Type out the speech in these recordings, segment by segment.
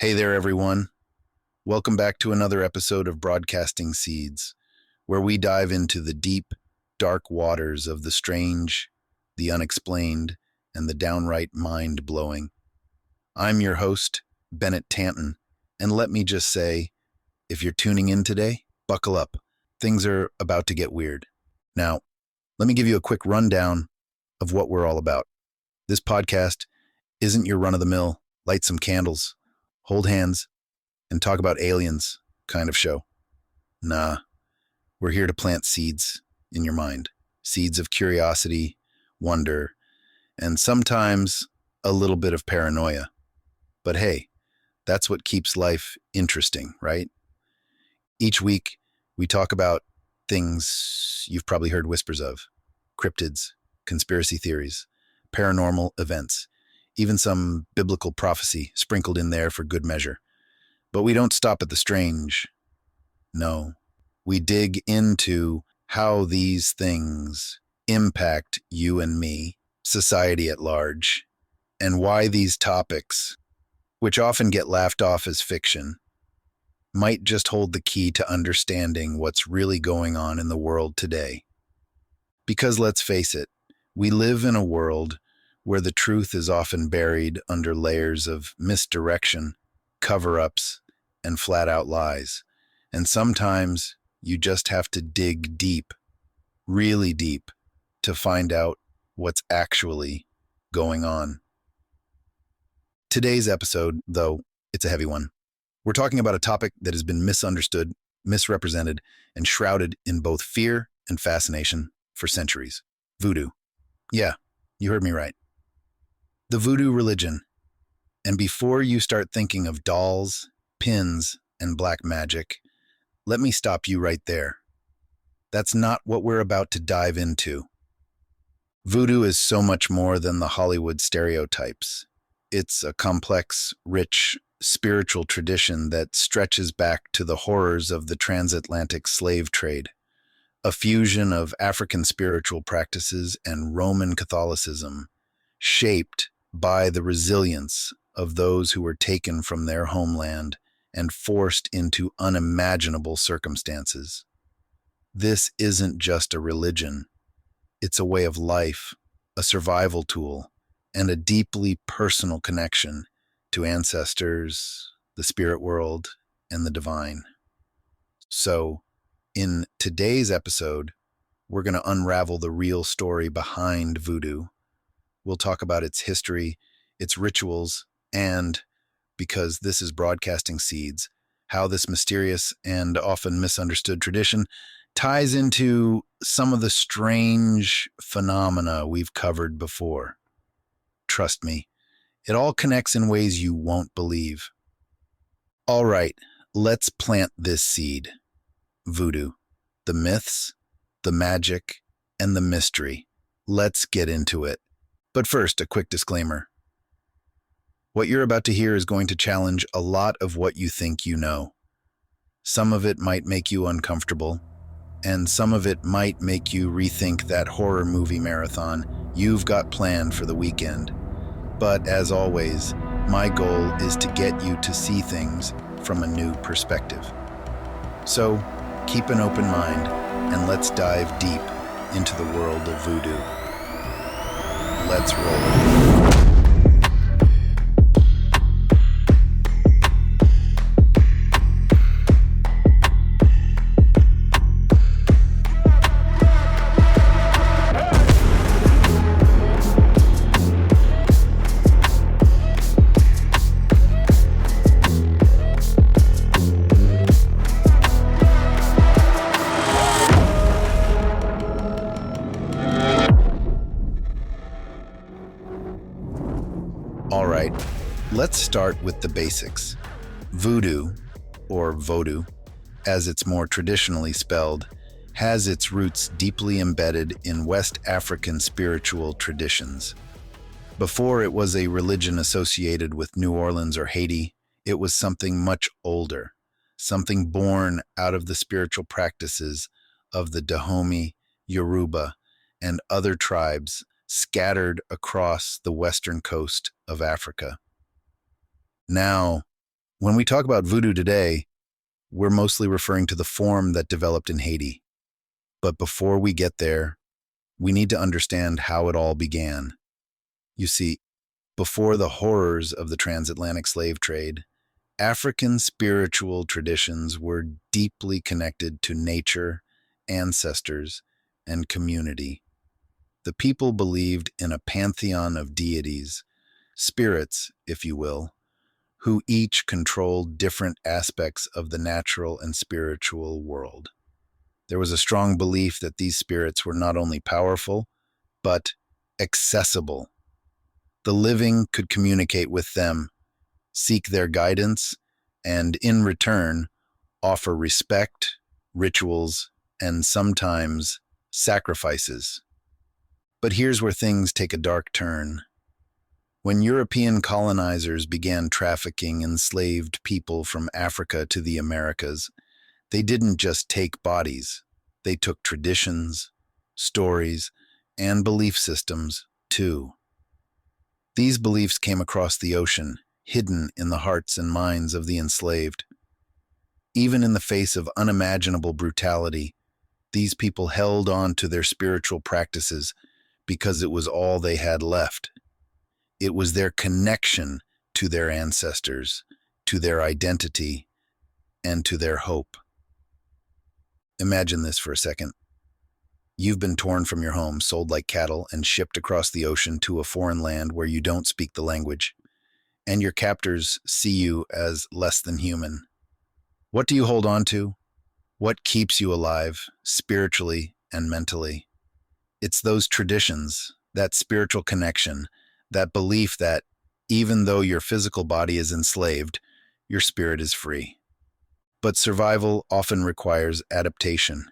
Hey there, everyone. Welcome back to another episode of Broadcasting Seeds, where we dive into the deep, dark waters of the strange, the unexplained, and the downright mind-blowing. I'm your host, Bennett Tanton, and let me just say, if you're tuning in today, buckle up. Things are about to get weird. Now, let me give you a quick rundown of what we're all about. This podcast isn't your run-of-the-mill, light some candles, hold hands, and talk about aliens kind of show. Nah, we're here to plant seeds in your mind. Seeds of curiosity, wonder, and sometimes a little bit of paranoia. But hey, that's what keeps life interesting, right? Each week, we talk about things you've probably heard whispers of: cryptids, conspiracy theories, paranormal events, even some biblical prophecy sprinkled in there for good measure. But we don't stop at the strange. No, we dig into how these things impact you and me, society at large, and why these topics, which often get laughed off as fiction, might just hold the key to understanding what's really going on in the world today. Because let's face it, we live in a world where the truth is often buried under layers of misdirection, cover-ups, and flat-out lies. And sometimes you just have to dig deep, really deep, to find out what's actually going on. Today's episode, though, it's a heavy one. We're talking about a topic that has been misunderstood, misrepresented, and shrouded in both fear and fascination for centuries. Voodoo. Yeah, you heard me right. The voodoo religion. And before you start thinking of dolls, pins, and black magic, let me stop you right there. That's not what we're about to dive into. Voodoo is so much more than the Hollywood stereotypes. It's a complex, rich, spiritual tradition that stretches back to the horrors of the transatlantic slave trade, a fusion of African spiritual practices and Roman Catholicism, shaped by the resilience of those who were taken from their homeland and forced into unimaginable circumstances. This isn't just a religion. It's a way of life, a survival tool, and a deeply personal connection to ancestors, the spirit world, and the divine. So, in today's episode, we're going to unravel the real story behind voodoo. We'll talk about its history, its rituals, and, because this is Broadcasting Seeds, how this mysterious and often misunderstood tradition ties into some of the strange phenomena we've covered before. Trust me, it all connects in ways you won't believe. All right, let's plant this seed. Voodoo. The myths, the magic, and the mystery. Let's get into it. But first, a quick disclaimer. What you're about to hear is going to challenge a lot of what you think you know. Some of it might make you uncomfortable, and some of it might make you rethink that horror movie marathon you've got planned for the weekend. But as always, my goal is to get you to see things from a new perspective. So, keep an open mind, and let's dive deep into the world of voodoo. Let's roll. All right, let's start with the basics. Voodoo, or Vodou, as it's more traditionally spelled, has its roots deeply embedded in West African spiritual traditions. Before it was a religion associated with New Orleans or Haiti, it was something much older, something born out of the spiritual practices of the Dahomey, Yoruba, and other tribes scattered across the western coast of Africa. Now, When we talk about voodoo today, we're mostly referring to the form that developed in Haiti. But before we get there, we need to understand how it all began. You see, before the horrors of the transatlantic slave trade, African spiritual traditions were deeply connected to nature, ancestors, and community. The people believed in a pantheon of deities, spirits, if you will, who each controlled different aspects of the natural and spiritual world. There was a strong belief that these spirits were not only powerful, but accessible. The living could communicate with them, seek their guidance, and in return, offer respect, rituals, and sometimes sacrifices. But here's where things take a dark turn. When European colonizers began trafficking enslaved people from Africa to the Americas, they didn't just take bodies, they took traditions, stories, and belief systems, too. These beliefs came across the ocean, hidden in the hearts and minds of the enslaved. Even in the face of unimaginable brutality, these people held on to their spiritual practices because it was all they had left. It was their connection to their ancestors, to their identity, and to their hope. Imagine this for a second. You've been torn from your home, sold like cattle, and shipped across the ocean to a foreign land where you don't speak the language, and your captors see you as less than human. What do you hold on to? What keeps you alive, spiritually and mentally? It's those traditions, that spiritual connection, that belief that even though your physical body is enslaved, your spirit is free. But survival often requires adaptation.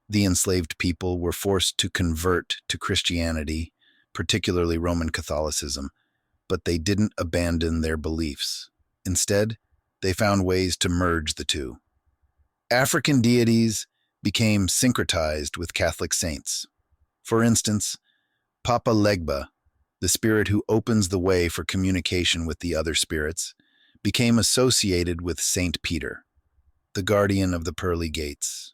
The enslaved people were forced to convert to Christianity, particularly Roman Catholicism, but they didn't abandon their beliefs. Instead, they found ways to merge the two. African deities became syncretized with Catholic saints. For instance, Papa Legba, the spirit who opens the way for communication with the other spirits, became associated with Saint Peter, the guardian of the pearly gates.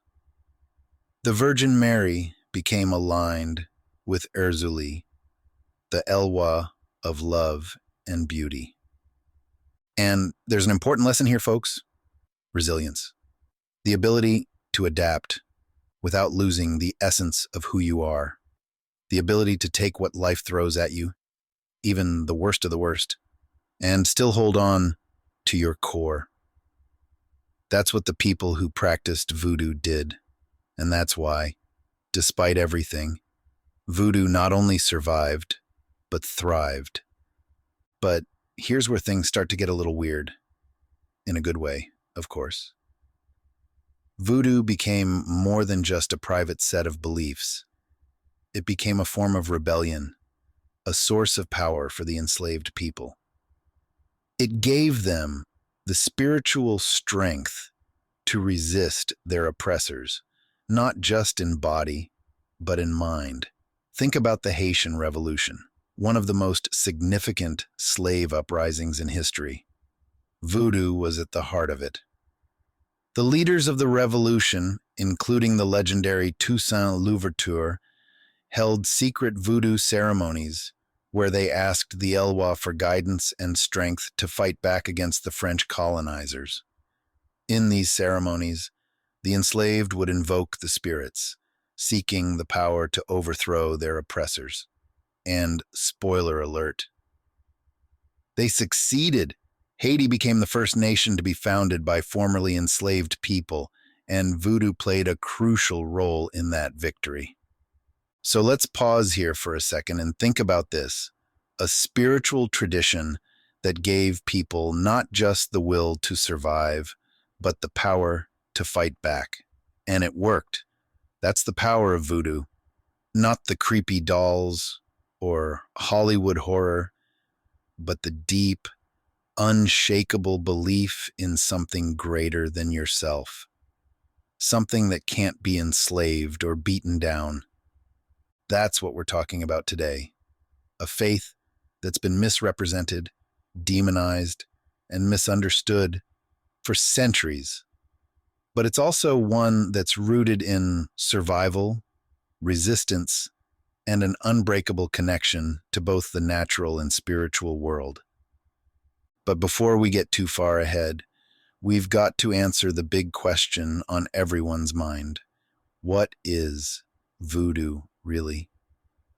The Virgin Mary became aligned with Erzulie, the Elwa of love and beauty. And there's an important lesson here, folks: resilience. The ability to adapt without losing the essence of who you are. The ability to take what life throws at you, even the worst of the worst, and still hold on to your core. That's what the people who practiced voodoo did. And that's why, despite everything, voodoo not only survived, but thrived. But here's where things start to get a little weird. In a good way, of course. Voodoo became more than just a private set of beliefs. It became a form of rebellion, a source of power for the enslaved people. It gave them the spiritual strength to resist their oppressors, not just in body, but in mind. Think about the Haitian Revolution, one of the most significant slave uprisings in history. Voodoo was at the heart of it. The leaders of the revolution, including the legendary Toussaint Louverture, held secret voodoo ceremonies where they asked the Elwa for guidance and strength to fight back against the French colonizers. In these ceremonies, the enslaved would invoke the spirits, seeking the power to overthrow their oppressors. And, spoiler alert, they succeeded. Haiti became the first nation to be founded by formerly enslaved people, and voodoo played a crucial role in that victory. So let's pause here for a second and think about this: a spiritual tradition that gave people not just the will to survive, but the power to fight back. And it worked. That's the power of voodoo. Not the creepy dolls or Hollywood horror, but the deep, unshakable belief in something greater than yourself. Something that can't be enslaved or beaten down. That's what we're talking about today. A faith that's been misrepresented, demonized, and misunderstood for centuries, but it's also one that's rooted in survival, resistance, and an unbreakable connection to both the natural and spiritual world. But before we get too far ahead, we've got to answer the big question on everyone's mind. What is voodoo, really?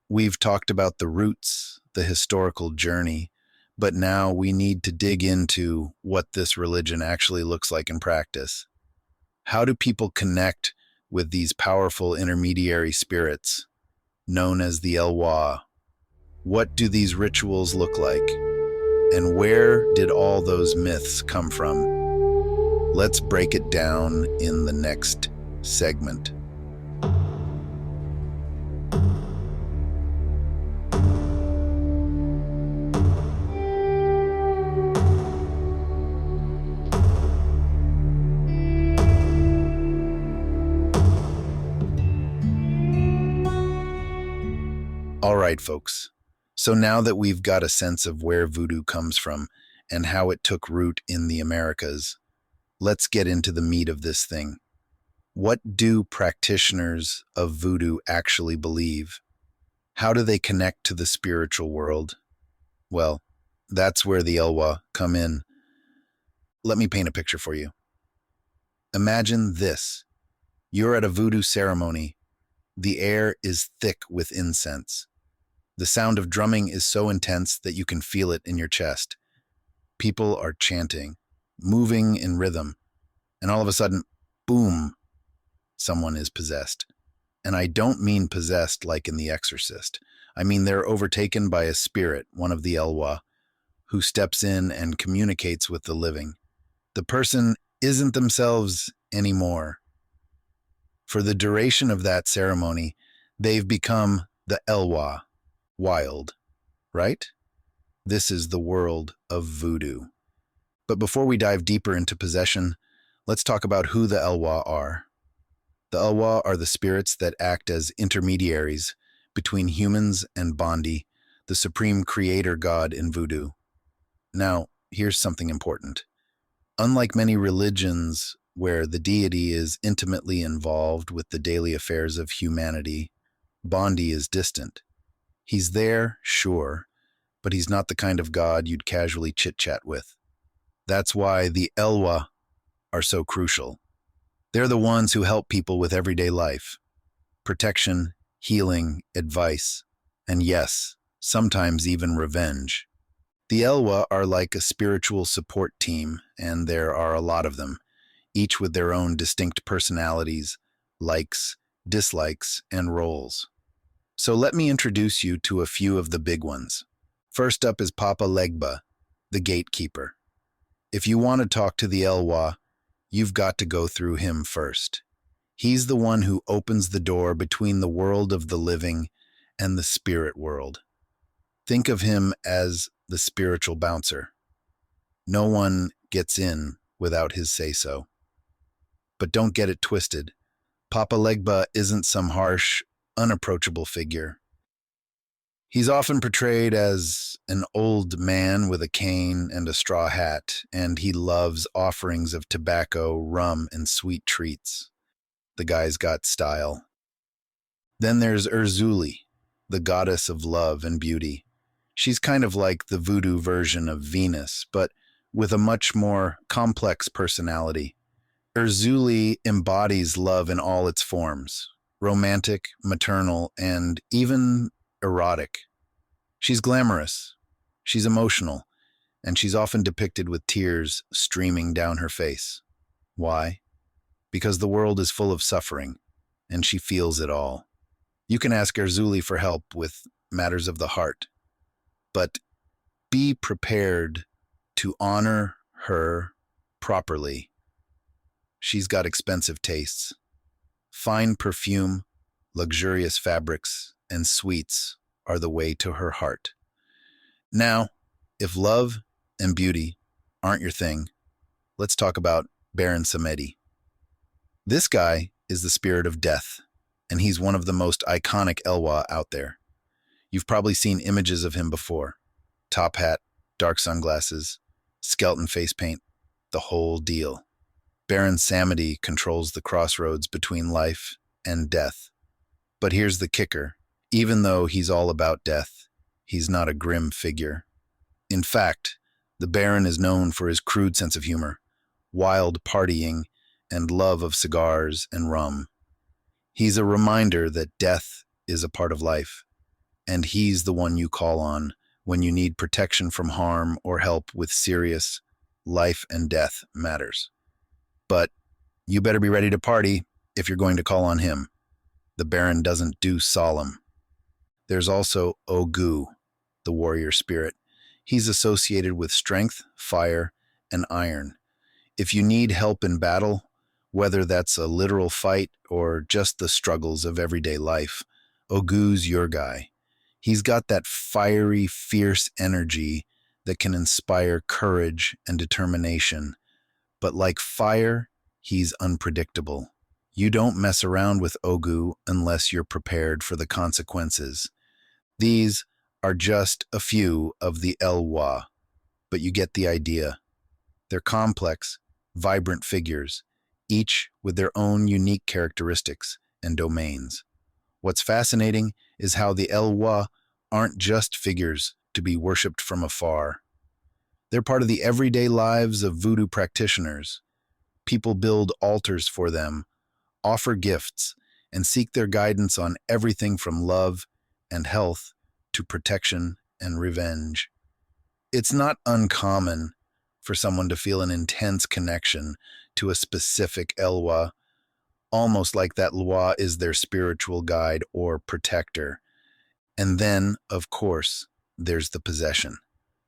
We've talked about the roots, the historical journey, but now we need to dig into what this religion actually looks like in practice. How do people connect with these powerful intermediary spirits, known as the Elwa? What do these rituals look like? And where did all those myths come from? Let's break it down in the next segment. All right, folks. So now that we've got a sense of where voodoo comes from and how it took root in the Americas, let's get into the meat of this thing. What do practitioners of voodoo actually believe? How do they connect to the spiritual world? Well, that's where the Elwa come in. Let me paint a picture for you. Imagine this. You're at a voodoo ceremony. The air is thick with incense. The sound of drumming is so intense that you can feel it in your chest. People are chanting, moving in rhythm, and all of a sudden, boom, someone is possessed. And I don't mean possessed like in The Exorcist. I mean they're overtaken by a spirit, one of the Elwa, who steps in and communicates with the living. The person isn't themselves anymore. For the duration of that ceremony, they've become the Elwa, wild, right? This is the world of voodoo. But before we dive deeper into possession, let's talk about who the Elwa are. The Elwa are the spirits that act as intermediaries between humans and Bondye, the supreme creator god in voodoo. Now, here's something important. Unlike many religions where the deity is intimately involved with the daily affairs of humanity, Bondye is distant. He's there, sure, but he's not the kind of god you'd casually chit-chat with. That's why the Elwa are so crucial. They're the ones who help people with everyday life. Protection, healing, advice, and yes, sometimes even revenge. The Elwa are like a spiritual support team, and there are a lot of them, each with their own distinct personalities, likes, dislikes, and roles. So let me introduce you to a few of the big ones. First up is Papa Legba, the Gatekeeper. If you want to talk to the Elwa, you've got to go through him first. He's the one who opens the door between the world of the living and the spirit world. Think of him as the spiritual bouncer. No one gets in without his say-so. But don't get it twisted. Papa Legba isn't some harsh, unapproachable figure. He's often portrayed as an old man with a cane and a straw hat, and he loves offerings of tobacco, rum, and sweet treats. The guy's got style. Then there's Erzulie, the goddess of love and beauty. She's kind of like the voodoo version of Venus, but with a much more complex personality. Erzulie embodies love in all its forms, romantic, maternal, and even erotic. She's glamorous, she's emotional, and she's often depicted with tears streaming down her face. Why? Because the world is full of suffering, and she feels it all. You can ask Erzulie for help with matters of the heart, but be prepared to honor her properly. She's got expensive tastes. Fine perfume, luxurious fabrics, and sweets are the way to her heart. Now, if love and beauty aren't your thing, let's talk about Baron Samedi. This guy is the spirit of death, and he's one of the most iconic Elwa out there. You've probably seen images of him before. Top hat, dark sunglasses, skeleton face paint. the whole deal. Baron Samedi controls the crossroads between life and death. But here's the kicker. Even though he's all about death, he's not a grim figure. In fact, the Baron is known for his crude sense of humor, wild partying, and love of cigars and rum. He's a reminder that death is a part of life, and he's the one you call on when you need protection from harm or help with serious life and death matters. But you better be ready to party if you're going to call on him. The Baron doesn't do solemn. There's also Ogou, the warrior spirit. He's associated with strength, fire, and iron. If you need help in battle, whether that's a literal fight or just the struggles of everyday life, Ogou's your guy. He's got that fiery, fierce energy that can inspire courage and determination. But like fire, he's unpredictable. You don't mess around with Ogou unless you're prepared for the consequences. These are just a few of the Elwa, but you get the idea. They're complex, vibrant figures, each with their own unique characteristics and domains. What's fascinating is how the Elwa aren't just figures to be worshipped from afar. They're part of the everyday lives of voodoo practitioners. People build altars for them, offer gifts, and seek their guidance on everything from love and health to protection and revenge. It's not uncommon for someone to feel an intense connection to a specific Elwa, almost like that Lwa is their spiritual guide or protector. And then, of course, there's the possession.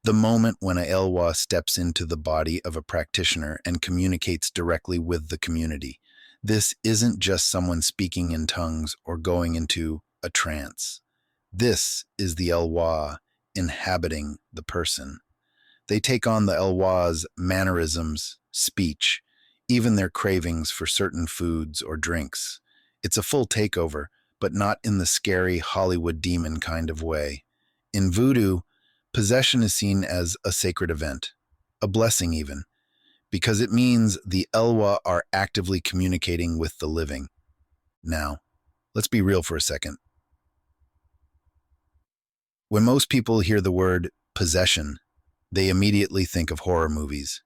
The moment when a Elwa steps into the body of a practitioner and communicates directly with the community. This isn't just someone speaking in tongues or going into a trance. This is the Elwa inhabiting the person. They take on the Elwa's mannerisms, speech, even their cravings for certain foods or drinks. It's a full takeover, but not in the scary Hollywood demon kind of way. In voodoo, possession is seen as a sacred event, a blessing even, because it means the Elwa are actively communicating with the living. Now, let's be real for a second. When most people hear the word possession, they immediately think of horror movies.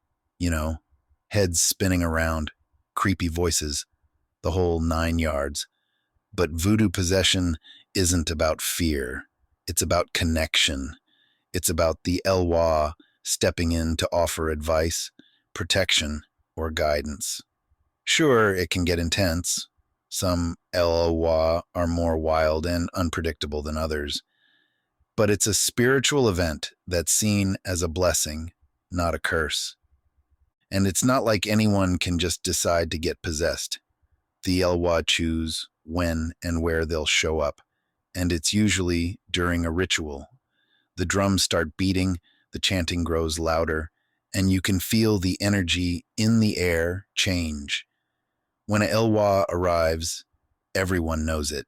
Heads spinning around, creepy voices, the whole 9 yards. But voodoo possession isn't about fear. It's about connection. It's about the Elwa stepping in to offer advice, protection, or guidance. Sure, it can get intense. Some Elwa are more wild and unpredictable than others. But it's a spiritual event that's seen as a blessing, not a curse. And it's not like anyone can just decide to get possessed. The Elwa choose when and where they'll show up, and it's usually during a ritual. The drums start beating, the chanting grows louder, and you can feel the energy in the air change. When an Elwa arrives, everyone knows it.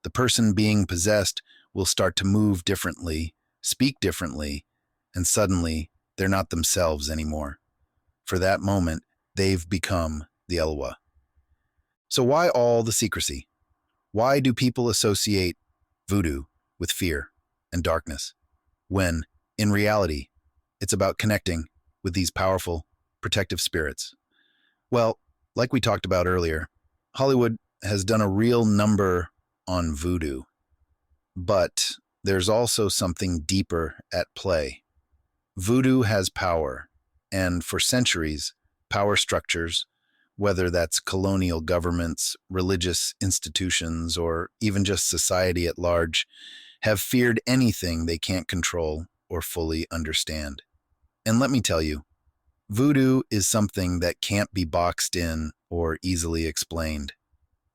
The person being possessed will start to move differently, speak differently, and suddenly they're not themselves anymore. For that moment, they've become the Elwa. So why all the secrecy? Why do people associate voodoo with fear and darkness, when, in reality, it's about connecting with these powerful, protective spirits? Well, like we talked about earlier, Hollywood has done a real number on voodoo. But there's also something deeper at play. Voodoo has power, and for centuries, power structures, whether that's colonial governments, religious institutions, or even just society at large, have feared anything they can't control or fully understand. And let me tell you, voodoo is something that can't be boxed in or easily explained.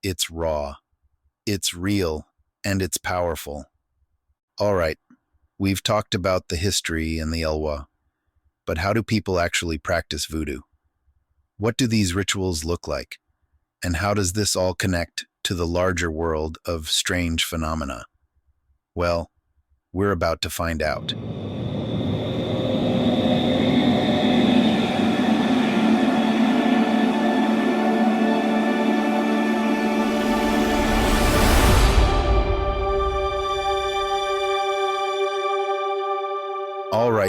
It's raw, it's real, and it's powerful. All right, we've talked about the history and the Elwa, but how do people actually practice voodoo? What do these rituals look like? And how does this all connect to the larger world of strange phenomena? Well, we're about to find out.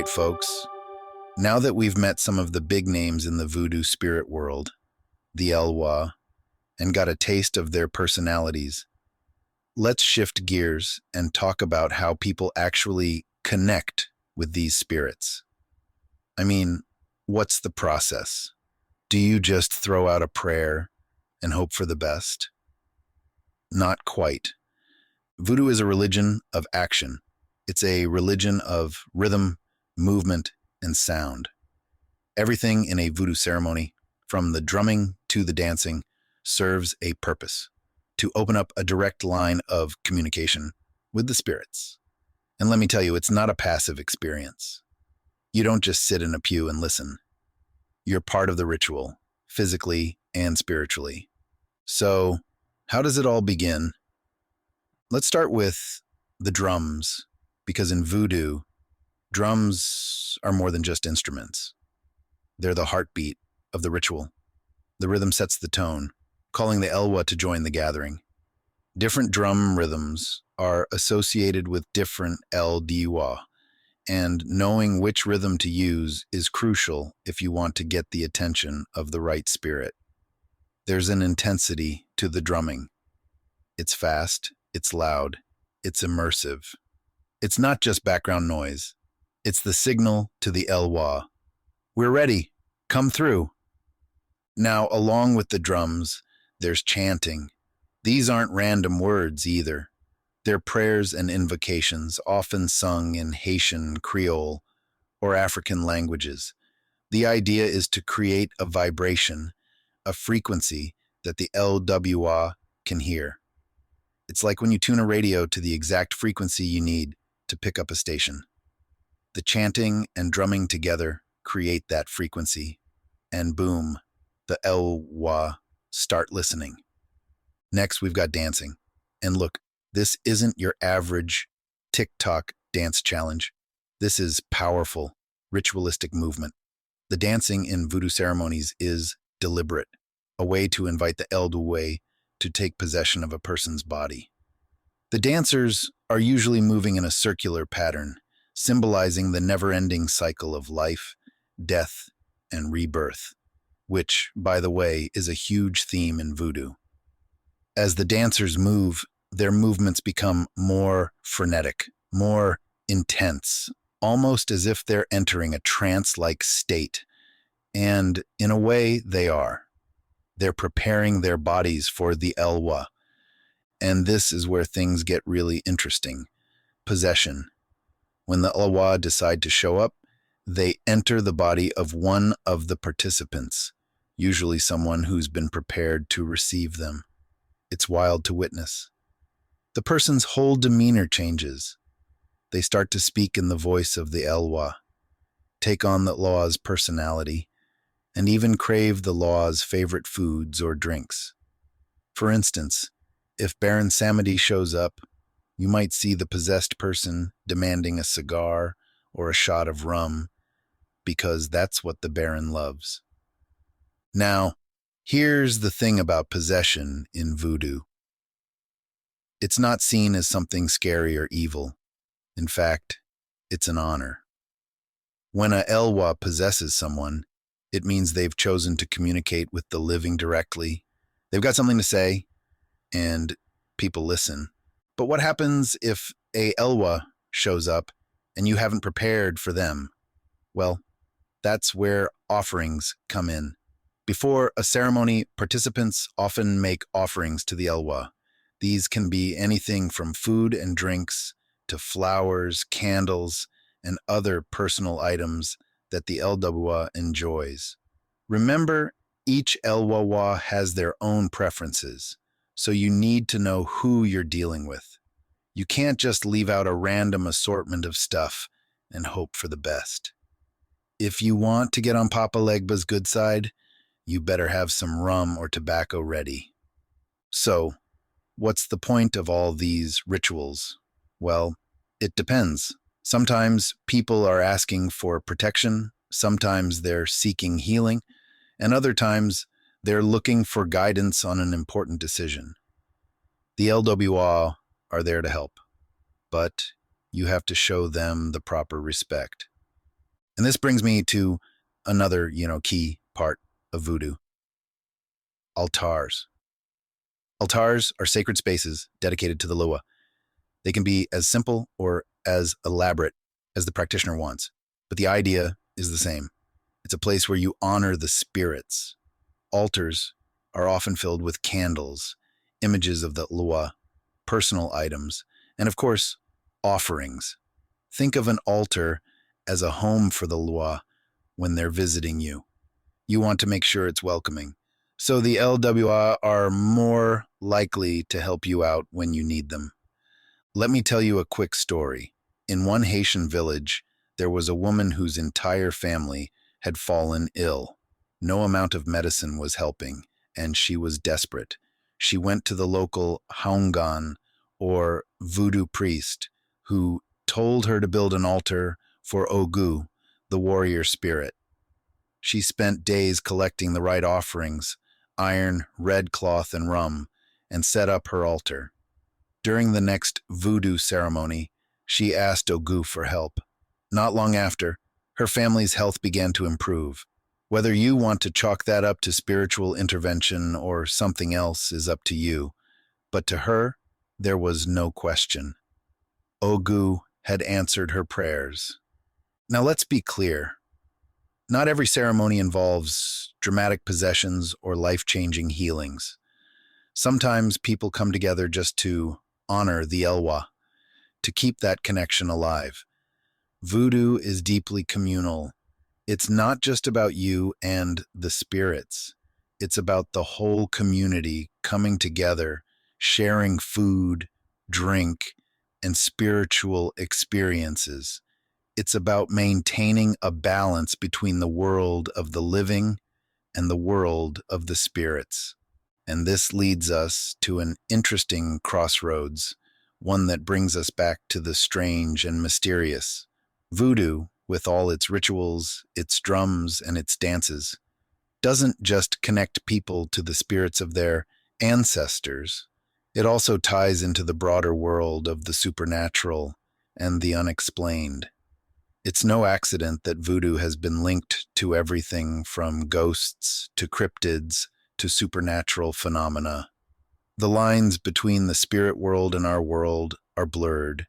right, folks. Now that we've met some of the big names in the voodoo spirit world, the Elwa, and got a taste of their personalities, let's shift gears and talk about how people actually connect with these spirits. I mean, what's the process? Do you just throw out a prayer and hope for the best? Not quite. Voodoo is a religion of action. It's a religion of rhythm, movement, and sound. Everything in a voodoo ceremony, from the drumming to the dancing, serves a purpose: to open up a direct line of communication with the spirits. And let me tell you, it's not a passive experience. You don't just sit in a pew and listen. You're part of the ritual, physically and spiritually. So, how does it all begin? Let's start with the drums, because in voodoo, drums are more than just instruments. They're the heartbeat of the ritual. The rhythm sets the tone, calling the Elwa to join the gathering. Different drum rhythms are associated with different Eldiwa, and knowing which rhythm to use is crucial if you want to get the attention of the right spirit. There's an intensity to the drumming. It's fast, it's loud, it's immersive. It's not just background noise. It's the signal to the Elwa. We're ready. Come through. Now, along with the drums, there's chanting. These aren't random words either. They're prayers and invocations, often sung in Haitian, Creole, or African languages. The idea is to create a vibration, a frequency that the LWA can hear. It's like when you tune a radio to the exact frequency you need to pick up a station. The chanting and drumming together create that frequency, and boom, the Elwa start listening. Next, we've got dancing. And look, this isn't your average TikTok dance challenge. This is powerful, ritualistic movement. The dancing in voodoo ceremonies is deliberate, a way to invite the Eldoué to take possession of a person's body. The dancers are usually moving in a circular pattern, symbolizing the never-ending cycle of life, death, and rebirth, which, by the way, is a huge theme in voodoo. As the dancers move, their movements become more frenetic, more intense, almost as if they're entering a trance-like state. And in a way, they are. They're preparing their bodies for the Elwa. And this is where things get really interesting. Possession. When the Elwa decide to show up, they enter the body of one of the participants, usually someone who's been prepared to receive them. It's wild to witness. The person's whole demeanor changes. They start to speak in the voice of the Elwa, take on the Law's personality, and even crave the Law's favorite foods or drinks. For instance, if Baron Samedi shows up, you might see the possessed person demanding a cigar or a shot of rum, because that's what the Baron loves. Now, here's the thing about possession in voodoo. It's not seen as something scary or evil. In fact, it's an honor. When a Elwa possesses someone, it means they've chosen to communicate with the living directly. They've got something to say, and people listen. But what happens if a Elwa shows up and you haven't prepared for them? Well, that's where offerings come in. Before a ceremony, participants often make offerings to the Elwa. These can be anything from food and drinks to flowers, candles, and other personal items that the Elwa enjoys. Remember, each Elwa has their own preferences, so you need to know who you're dealing with. You can't just leave out a random assortment of stuff and hope for the best. If you want to get on Papa Legba's good side, you better have some rum or tobacco ready. So, what's the point of all these rituals? Well, it depends. Sometimes people are asking for protection, sometimes they're seeking healing, and other times they're looking for guidance on an important decision. The LWA are there to help, but you have to show them the proper respect. And this brings me to another, key part of voodoo: altars. Altars are sacred spaces dedicated to the Lua. They can be as simple or as elaborate as the practitioner wants, but the idea is the same. It's a place where you honor the spirits. Altars are often filled with candles, images of the Lua, personal items, and of course, offerings. Think of an altar as a home for the Lua when they're visiting you. You want to make sure it's welcoming. So the LWA are more likely to help you out when you need them. Let me tell you a quick story. In one Haitian village, there was a woman whose entire family had fallen ill. No amount of medicine was helping, and she was desperate. She went to the local Haungan, or voodoo priest, who told her to build an altar for Ogou, the warrior spirit. She spent days collecting the right offerings, iron, red cloth, and rum, and set up her altar. During the next voodoo ceremony, she asked Ogou for help. Not long after, her family's health began to improve. Whether you want to chalk that up to spiritual intervention or something else is up to you, but to her, there was no question. Ogou had answered her prayers. Now let's be clear. Not every ceremony involves dramatic possessions or life-changing healings. Sometimes people come together just to honor the Elwa, to keep that connection alive. Voodoo is deeply communal. It's not just about you and the spirits. It's about the whole community coming together, sharing food, drink, and spiritual experiences. It's about maintaining a balance between the world of the living and the world of the spirits. And this leads us to an interesting crossroads, one that brings us back to the strange and mysterious. Voodoo, with all its rituals, its drums, and its dances, doesn't just connect people to the spirits of their ancestors. It also ties into the broader world of the supernatural and the unexplained. It's no accident that voodoo has been linked to everything from ghosts to cryptids to supernatural phenomena. The lines between the spirit world and our world are blurred,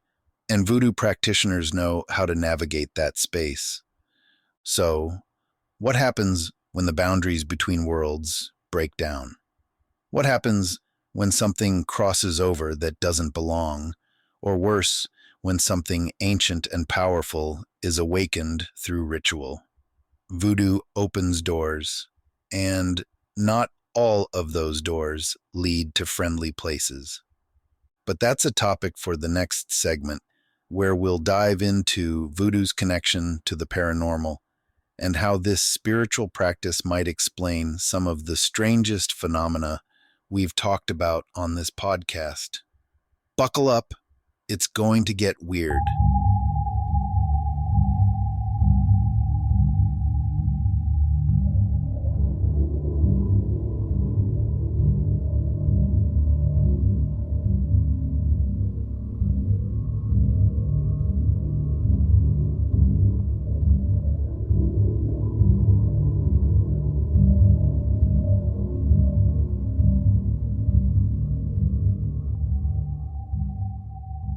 and voodoo practitioners know how to navigate that space. So, what happens when the boundaries between worlds break down? What happens when something crosses over that doesn't belong, or worse, when something ancient and powerful is awakened through ritual? Voodoo opens doors, and not all of those doors lead to friendly places. But that's a topic for the next segment, where we'll dive into voodoo's connection to the paranormal and how this spiritual practice might explain some of the strangest phenomena we've talked about on this podcast. Buckle up, it's going to get weird.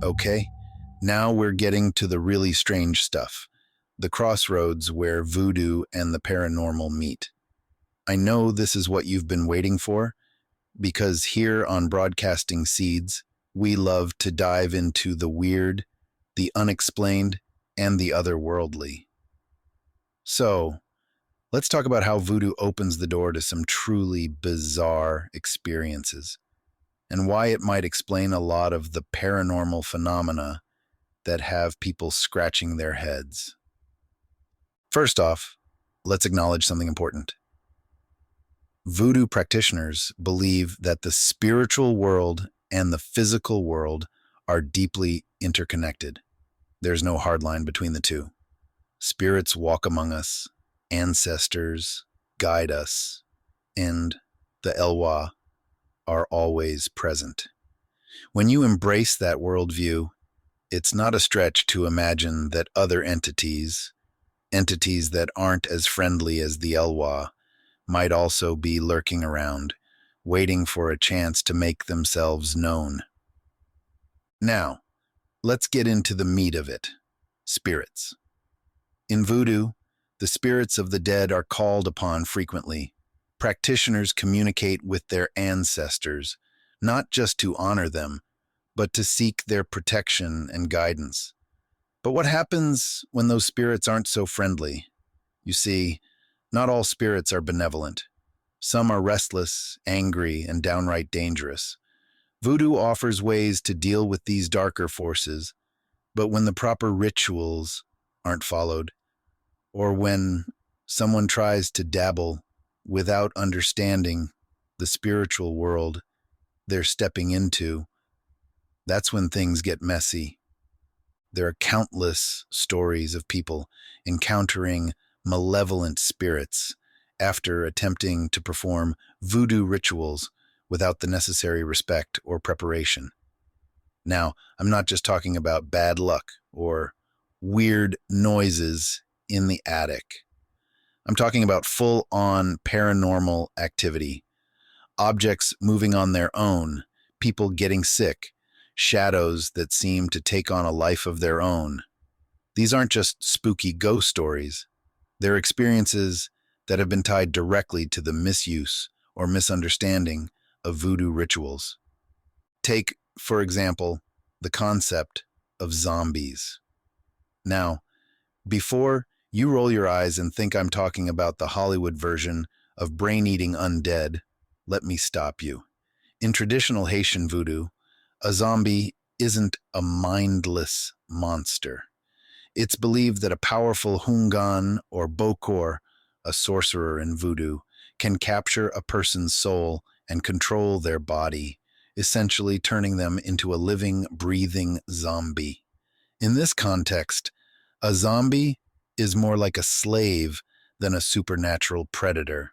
Okay, now we're getting to the really strange stuff, the crossroads where voodoo and the paranormal meet. I know this is what you've been waiting for, because here on Broadcasting Seeds, we love to dive into the weird, the unexplained, and the otherworldly. So, let's talk about how voodoo opens the door to some truly bizarre experiences, and why it might explain a lot of the paranormal phenomena that have people scratching their heads. First off, let's acknowledge something important. Voodoo practitioners believe that the spiritual world and the physical world are deeply interconnected. There's no hard line between the two. Spirits walk among us, ancestors guide us, and the Elwa are always present. When you embrace that worldview, it's not a stretch to imagine that other entities, Entities that aren't as friendly as the Elwa might also be lurking around, waiting for a chance to make themselves known. Now, let's get into the meat of it: spirits. In Voodoo, the spirits of the dead are called upon frequently. Practitioners communicate with their ancestors, not just to honor them, but to seek their protection and guidance. But what happens when those spirits aren't so friendly? You see, not all spirits are benevolent. Some are restless, angry, and downright dangerous. Voodoo offers ways to deal with these darker forces, but when the proper rituals aren't followed, or when someone tries to dabble without understanding the spiritual world they're stepping into, that's when things get messy. There are countless stories of people encountering malevolent spirits after attempting to perform voodoo rituals without the necessary respect or preparation. Now, I'm not just talking about bad luck or weird noises in the attic. I'm talking about full-on paranormal activity, objects moving on their own, people getting sick, shadows that seem to take on a life of their own. These aren't just spooky ghost stories. They're experiences that have been tied directly to the misuse or misunderstanding of voodoo rituals. Take, for example, the concept of zombies. Now, before you roll your eyes and think I'm talking about the Hollywood version of brain-eating undead, let me stop you. In traditional Haitian voodoo, a zombie isn't a mindless monster. It's believed that a powerful hungan or bokor, a sorcerer in voodoo, can capture a person's soul and control their body, essentially turning them into a living, breathing zombie. In this context, a zombie is more like a slave than a supernatural predator.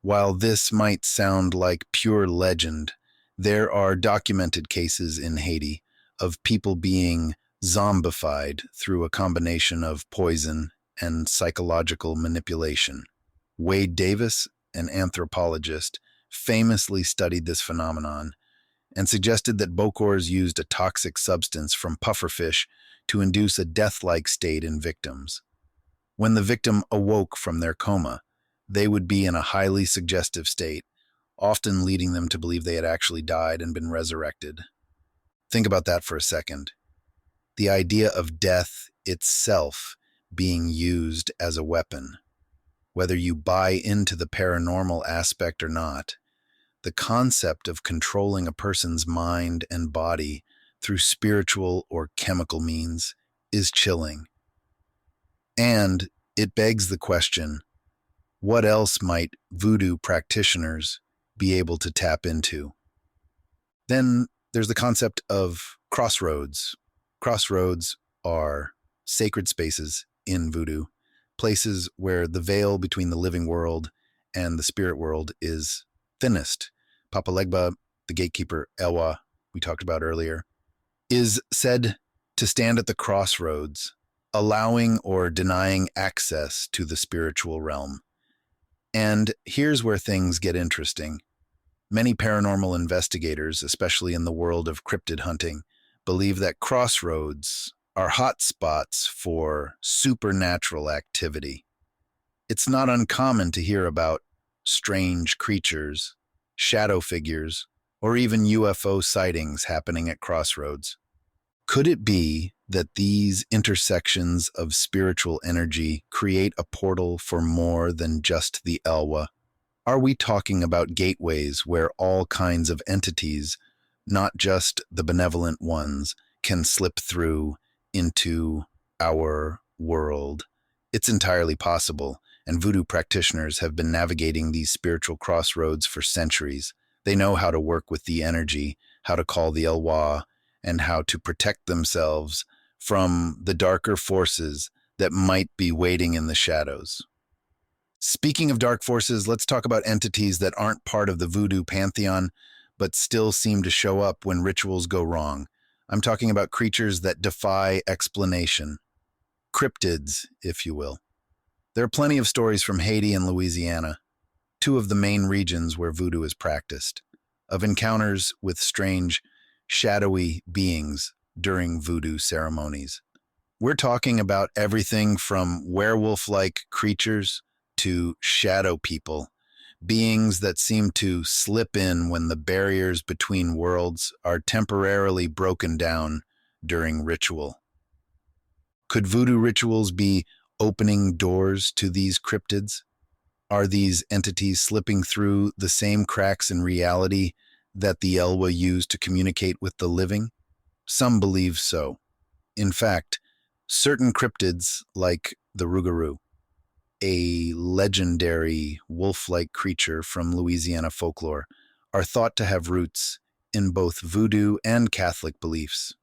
While this might sound like pure legend, there are documented cases in Haiti of people being zombified through a combination of poison and psychological manipulation. Wade Davis, an anthropologist, famously studied this phenomenon and suggested that bokors used a toxic substance from pufferfish to induce a death-like state in victims. When the victim awoke from their coma, they would be in a highly suggestive state, often leading them to believe they had actually died and been resurrected. Think about that for a second. The idea of death itself being used as a weapon. Whether you buy into the paranormal aspect or not, the concept of controlling a person's mind and body through spiritual or chemical means is chilling. And it begs the question, what else might voodoo practitioners be able to tap into? Then there's the concept of crossroads. Crossroads are sacred spaces in voodoo, places where the veil between the living world and the spirit world is thinnest. Papa Legba, the Gatekeeper, Elwa, we talked about earlier, is said to stand at the crossroads, allowing or denying access to the spiritual realm. And here's where things get interesting. Many paranormal investigators, especially in the world of cryptid hunting, believe that crossroads are hot spots for supernatural activity. It's not uncommon to hear about strange creatures, shadow figures, or even UFO sightings happening at crossroads. Could it be that these intersections of spiritual energy create a portal for more than just the Elwa? Are we talking about gateways where all kinds of entities, not just the benevolent ones, can slip through into our world? It's entirely possible, and voodoo practitioners have been navigating these spiritual crossroads for centuries. They know how to work with the energy, how to call the Elwa, and how to protect themselves from the darker forces that might be waiting in the shadows. Speaking of dark forces, let's talk about entities that aren't part of the voodoo pantheon, but still seem to show up when rituals go wrong. I'm talking about creatures that defy explanation. cryptids, if you will. There are plenty of stories from Haiti and Louisiana, two of the main regions where voodoo is practiced, of encounters with strange, shadowy beings during voodoo ceremonies. We're talking about everything from werewolf-like creatures to shadow people, beings that seem to slip in when the barriers between worlds are temporarily broken down during ritual. Could voodoo rituals be opening doors to these cryptids? Are these entities slipping through the same cracks in reality that the Elwa used to communicate with the living? Some believe so. In fact, certain cryptids, like the Rougarou, a legendary wolf-like creature from Louisiana folklore, are thought to have roots in both voodoo and Catholic beliefs.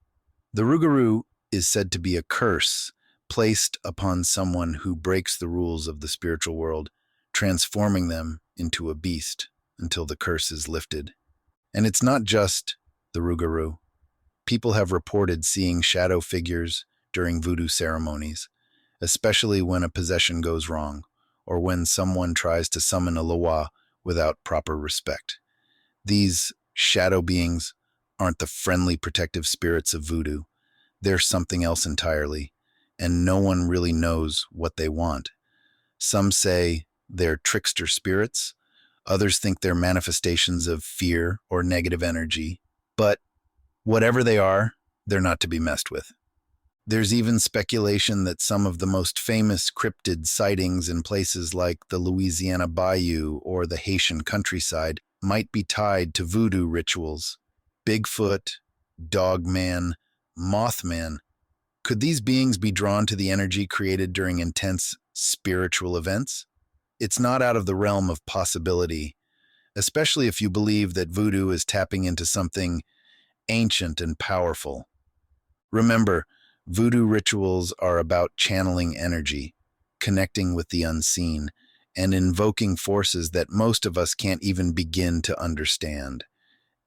The Rougarou is said to be a curse placed upon someone who breaks the rules of the spiritual world, transforming them into a beast until the curse is lifted. And it's not just the Rougarou. People have reported seeing shadow figures during voodoo ceremonies, especially when a possession goes wrong or when someone tries to summon a loa without proper respect. These shadow beings aren't the friendly protective spirits of voodoo. They're something else entirely, and no one really knows what they want. Some say they're trickster spirits. Others think they're manifestations of fear or negative energy. But whatever they are, they're not to be messed with. There's even speculation that some of the most famous cryptid sightings in places like the Louisiana Bayou or the Haitian countryside might be tied to voodoo rituals. Bigfoot, Dogman, Mothman. Could these beings be drawn to the energy created during intense spiritual events? It's not out of the realm of possibility, especially if you believe that voodoo is tapping into something ancient and powerful. Remember, voodoo rituals are about channeling energy, connecting with the unseen, and invoking forces that most of us can't even begin to understand.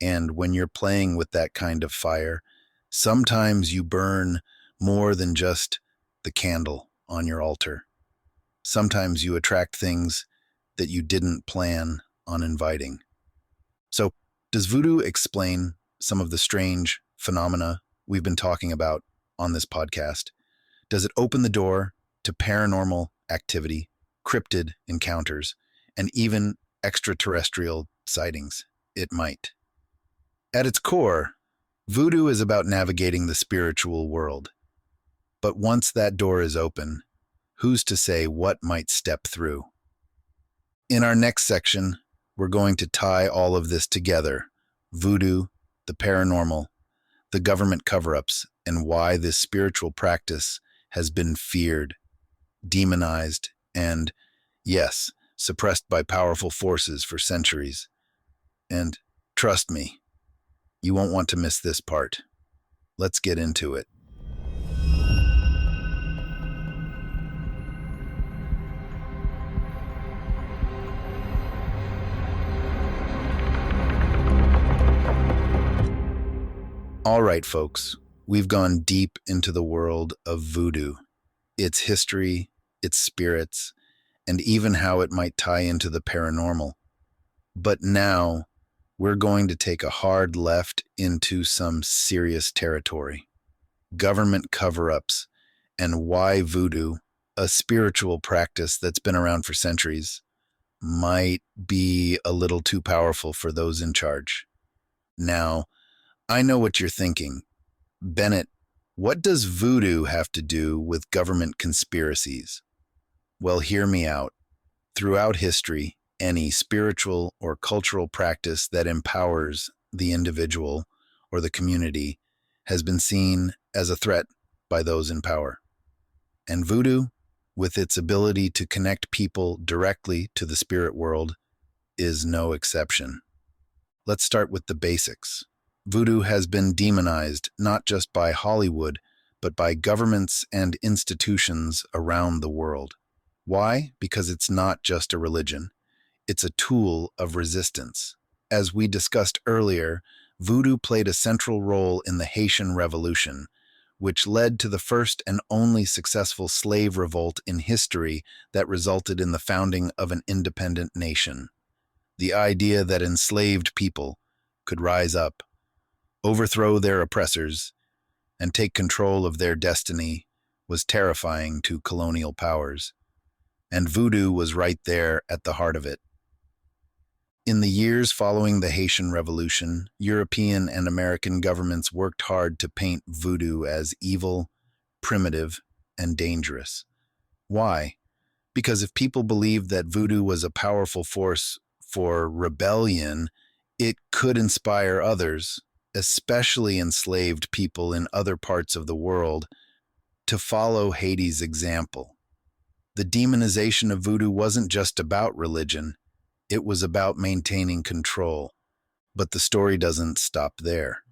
And when you're playing with that kind of fire, sometimes you burn more than just the candle on your altar. Sometimes you attract things that you didn't plan on inviting. So, does voodoo explain some of the strange phenomena we've been talking about on this podcast? Does it open the door to paranormal activity, cryptid encounters, and even extraterrestrial sightings? It might. At its core, voodoo is about navigating the spiritual world. But once that door is open, who's to say what might step through? In our next section, we're going to tie all of this together: voodoo, the paranormal, the government cover-ups, and why this spiritual practice has been feared, demonized, and, yes, suppressed by powerful forces for centuries. And trust me, you won't want to miss this part. Let's get into it. All right, folks, we've gone deep into the world of voodoo, its history, its spirits, and even how it might tie into the paranormal. But now, we're going to take a hard left into some serious territory: government cover-ups, and why voodoo, a spiritual practice that's been around for centuries, might be a little too powerful for those in charge. Now, I know what you're thinking. Bennett, what does voodoo have to do with government conspiracies? Well, hear me out. Throughout history, any spiritual or cultural practice that empowers the individual or the community has been seen as a threat by those in power. And voodoo, with its ability to connect people directly to the spirit world, is no exception. Let's start with the basics. Voodoo has been demonized not just by Hollywood, but by governments and institutions around the world. Why? Because it's not just a religion. It's a tool of resistance. As we discussed earlier, voodoo played a central role in the Haitian Revolution, which led to the first and only successful slave revolt in history that resulted in the founding of an independent nation. The idea that enslaved people could rise up, overthrow their oppressors, and take control of their destiny was terrifying to colonial powers, and voodoo was right there at the heart of it. In the years following the Haitian Revolution, European and American governments worked hard to paint voodoo as evil, primitive, and dangerous. Why? Because if people believed that voodoo was a powerful force for rebellion, it could inspire others, especially enslaved people in other parts of the world, to follow Haiti's example. The demonization of voodoo wasn't just about religion, it was about maintaining control. But the story doesn't stop there.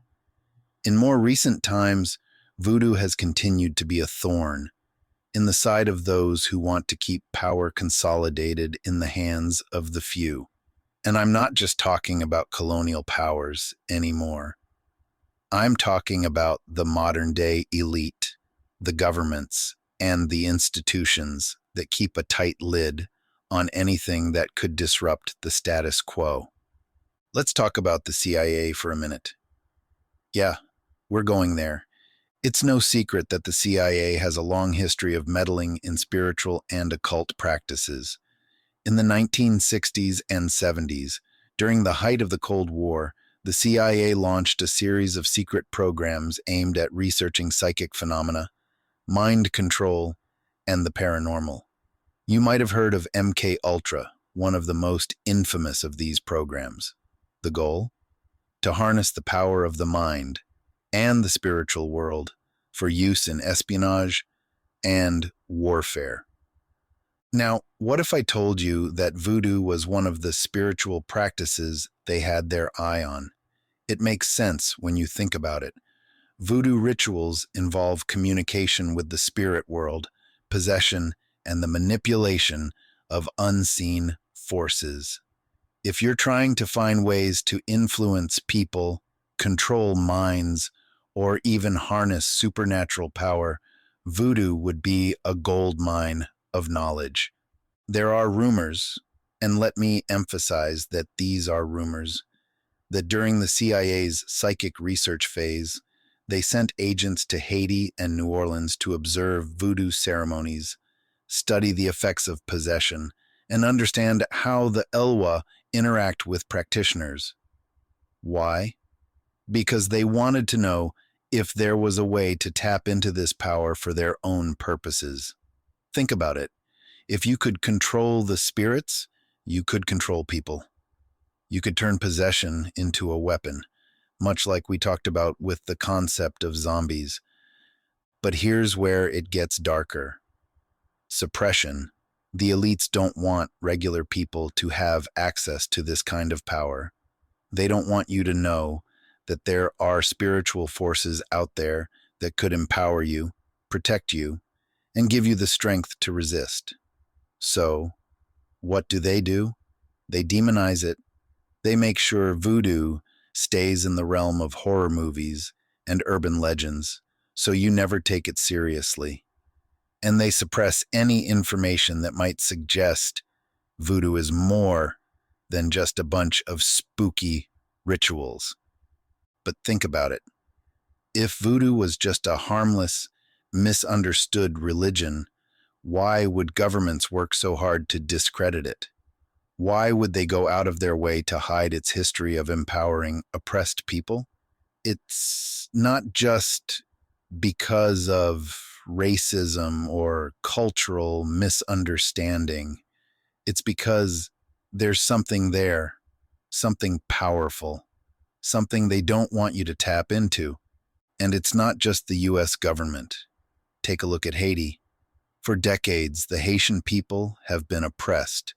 In more recent times, voodoo has continued to be a thorn in the side of those who want to keep power consolidated in the hands of the few. And I'm not just talking about colonial powers anymore. I'm talking about the modern-day elite, the governments, and the institutions that keep a tight lid on anything that could disrupt the status quo. Let's talk about the CIA for a minute. Yeah, we're going there. It's no secret that the CIA has a long history of meddling in spiritual and occult practices. In the 1960s and 70s, during the height of the Cold War, the CIA launched a series of secret programs aimed at researching psychic phenomena, mind control, and the paranormal. You might have heard of MK Ultra, one of the most infamous of these programs. The goal? To harness the power of the mind and the spiritual world for use in espionage and warfare. Now, what if I told you that voodoo was one of the spiritual practices they had their eye on? It makes sense when you think about it. Voodoo rituals involve communication with the spirit world, possession, and the manipulation of unseen forces. If you're trying to find ways to influence people, control minds, or even harness supernatural power, voodoo would be a gold mine of knowledge. There are rumors, and let me emphasize that these are rumors, that during the CIA's psychic research phase, they sent agents to Haiti and New Orleans to observe voodoo ceremonies, study the effects of possession, and understand how the Elwa interact with practitioners. Why? Because they wanted to know if there was a way to tap into this power for their own purposes. Think about it. If you could control the spirits, you could control people. You could turn possession into a weapon, much like we talked about with the concept of zombies. But here's where it gets darker. Suppression. The elites don't want regular people to have access to this kind of power. They don't want you to know that there are spiritual forces out there that could empower you, protect you, and give you the strength to resist. So, what do? They demonize it. They make sure voodoo stays in the realm of horror movies and urban legends, so you never take it seriously. And they suppress any information that might suggest voodoo is more than just a bunch of spooky rituals. But think about it. If voodoo was just a harmless, misunderstood religion, why would governments work so hard to discredit it? Why would they go out of their way to hide its history of empowering oppressed people? It's not just because of racism or cultural misunderstanding. It's because there's something there, something powerful, something they don't want you to tap into. And it's not just the US government. Take a look at Haiti. For decades, the Haitian people have been oppressed,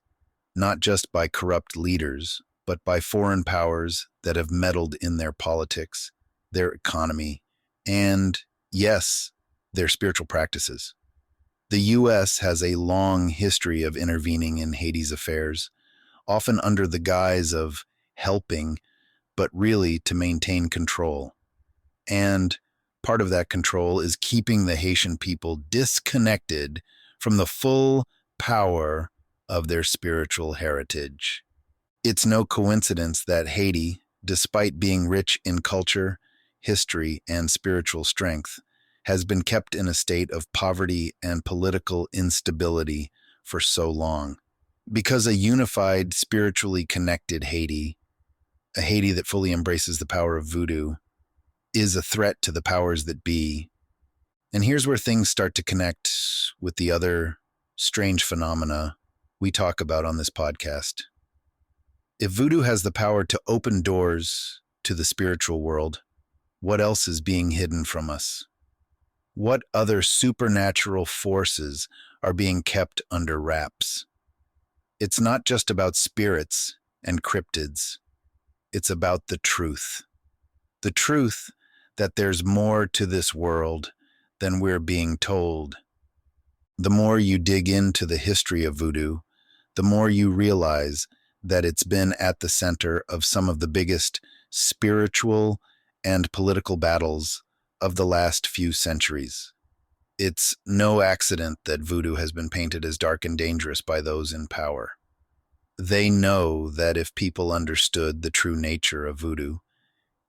not just by corrupt leaders, but by foreign powers that have meddled in their politics, their economy, and, yes, their spiritual practices. The U.S. has a long history of intervening in Haiti's affairs, often under the guise of helping, but really to maintain control. And part of that control is keeping the Haitian people disconnected from the full power of their spiritual heritage. It's no coincidence that Haiti, despite being rich in culture, history, and spiritual strength, has been kept in a state of poverty and political instability for so long. Because a unified, spiritually connected Haiti, a Haiti that fully embraces the power of voodoo, is a threat to the powers that be. And here's where things start to connect with the other strange phenomena we talk about on this podcast. If voodoo has the power to open doors to the spiritual world, what else is being hidden from us? What other supernatural forces are being kept under wraps? It's not just about spirits and cryptids. It's about the truth. The truth that there's more to this world than we're being told. The more you dig into the history of voodoo, the more you realize that it's been at the center of some of the biggest spiritual and political battles of the last few centuries. It's no accident that voodoo has been painted as dark and dangerous by those in power. They know that if people understood the true nature of voodoo,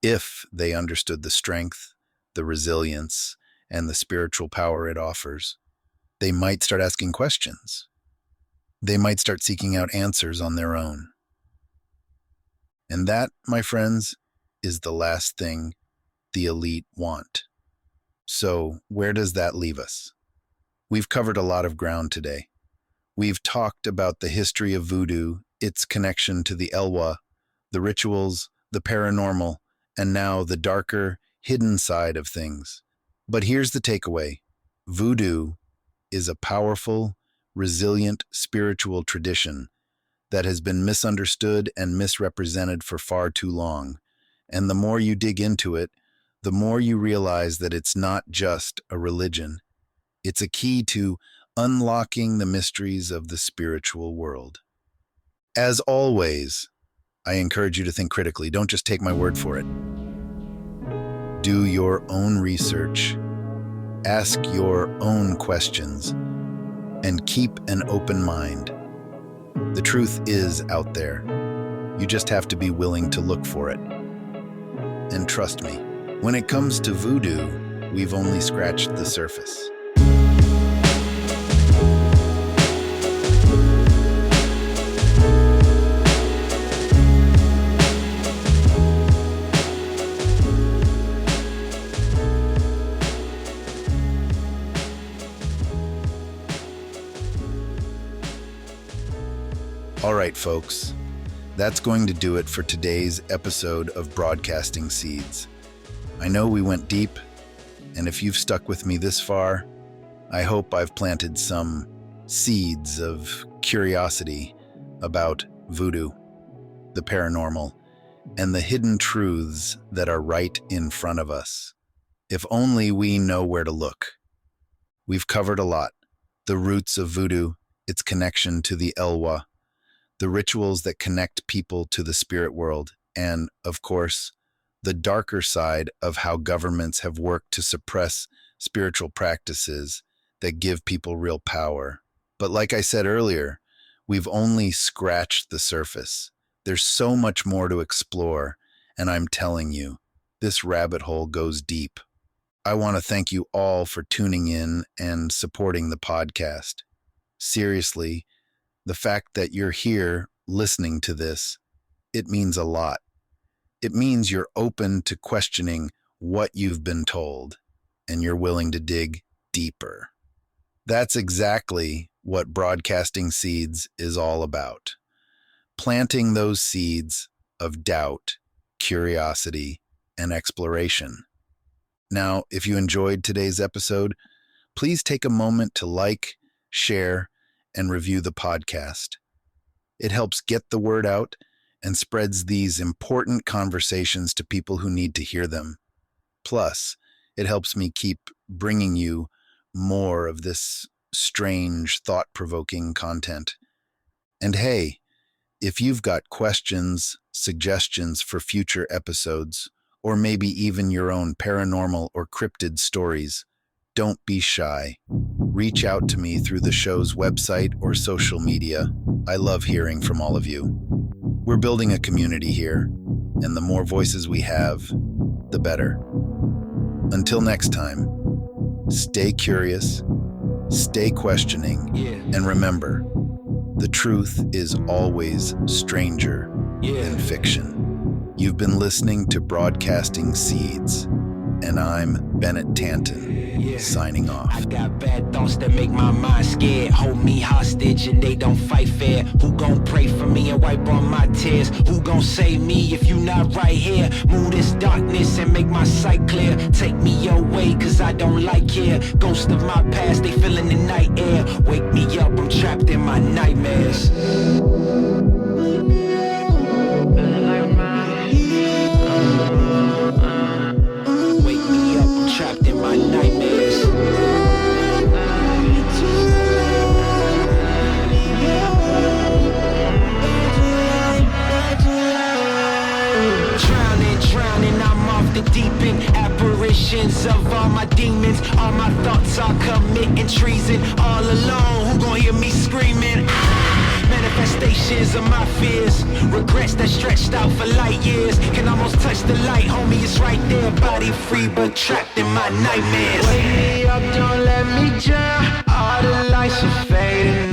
if they understood the strength, the resilience, and the spiritual power it offers, they might start asking questions. They might start seeking out answers on their own. And that, my friends, is the last thing the elite want. So, where does that leave us? We've covered a lot of ground today. We've talked about the history of voodoo, its connection to the Elwa, the rituals, the paranormal, and now the darker, hidden side of things. But here's the takeaway. Voodoo is a powerful, resilient spiritual tradition that has been misunderstood and misrepresented for far too long. And the more you dig into it, the more you realize that it's not just a religion. It's a key to unlocking the mysteries of the spiritual world. As always, I encourage you to think critically. Don't just take my word for it. Do your own research, ask your own questions, and keep an open mind. The truth is out there. You just have to be willing to look for it. And trust me, when it comes to voodoo, we've only scratched the surface. All right, folks, that's going to do it for today's episode of Broadcasting Seeds. I know we went deep, and if you've stuck with me this far, I hope I've planted some seeds of curiosity about voodoo, the paranormal, and the hidden truths that are right in front of us. If only we know where to look. We've covered a lot. The roots of voodoo, its connection to the Elwa, the rituals that connect people to the spirit world, and, of course, the darker side of how governments have worked to suppress spiritual practices that give people real power. But like I said earlier, we've only scratched the surface. There's so much more to explore, and I'm telling you, this rabbit hole goes deep. I want to thank you all for tuning in and supporting the podcast. Seriously, the fact that you're here listening to this, it means a lot. It means you're open to questioning what you've been told, and you're willing to dig deeper. That's exactly what Broadcasting Seeds is all about. Planting those seeds of doubt, curiosity, and exploration. Now, if you enjoyed today's episode, please take a moment to like, share, and review the podcast. It helps get the word out and spreads these important conversations to people who need to hear them. Plus, it helps me keep bringing you more of this strange, thought-provoking content. And hey, if you've got questions, suggestions for future episodes, or maybe even your own paranormal or cryptid stories, don't be shy. Reach out to me through the show's website or social media. I love hearing from all of you. We're building a community here, and the more voices we have, the better. Until next time, stay curious, stay questioning, and remember, the truth is always stranger than fiction. You've been listening to Broadcasting Seeds, and I'm Bennett Tanton, signing off. I got bad thoughts that make my mind scared, hold me hostage and they don't fight fair. Who gon' pray for me and wipe all my tears? Who gon' save me if you not right here? Move this darkness and make my sight clear. Take me your way cause I don't like here. Ghosts of my past, they feeling the night air. Wake me up, I'm trapped in my nightmares. Wake me up, I'm trapped in my nightmares. Drowning, I'm off the deep end. Apparitions of all my demons. All my thoughts are committing treason. All alone, who gon' hear me screaming? Manifestations of my fears. Regrets that stretched out for light years. Can almost touch the light, homie, it's right there. Body free but trapped in my nightmares. Wake me up, don't let me drown. All the lights are fading